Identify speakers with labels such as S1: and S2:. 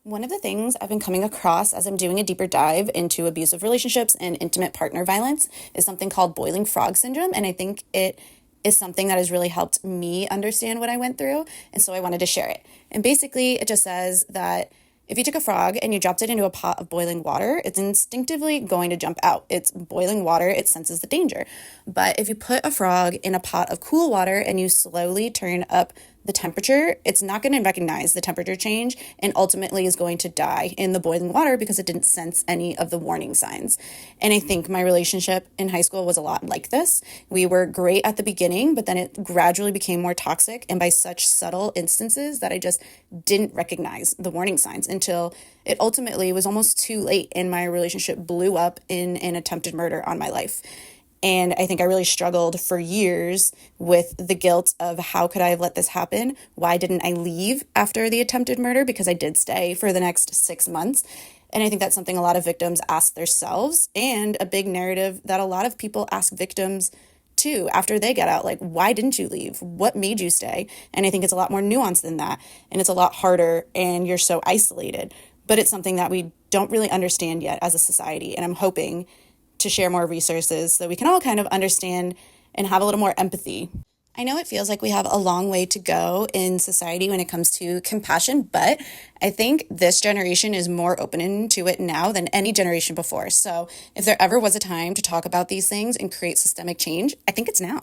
S1: One of the things I've been coming across as I'm doing a deeper dive into abusive relationships and intimate partner violence is something called boiling frog syndrome. And I think it is something that has really helped me understand what I went through. And so I wanted to share it. And basically, it just says that if you took a frog and you dropped it into a pot of boiling water, it's instinctively going to jump out. It's boiling water, it senses the danger. But if you put a frog in a pot of cool water and you slowly turn up the temperature, it's not going to recognize the temperature change and ultimately is going to die in the boiling water because it didn't sense any of the warning signs. And I think my relationship in high school was a lot like this. We were great at the beginning, but then it gradually became more toxic and by such subtle instances that I just didn't recognize the warning signs until it ultimately was almost too late and my relationship blew up in an attempted murder on my life. And I think I really struggled for years with the guilt of how could I have let this happen? Why didn't I leave after the attempted murder? Because I did stay for the next 6 months. And I think that's something a lot of victims ask themselves, and a big narrative that a lot of people ask victims too after they get out. Like, why didn't you leave? What made you stay? And I think it's a lot more nuanced than that. And it's a lot harder and you're so isolated. But it's something that we don't really understand yet as a society. And I'm hoping to share more resources so we can all kind of understand and have a little more empathy. I know it feels like we have a long way to go in society when it comes to compassion, but I think this generation is more open to it now than any generation before. So if there ever was a time to talk about these things and create systemic change, I think it's now.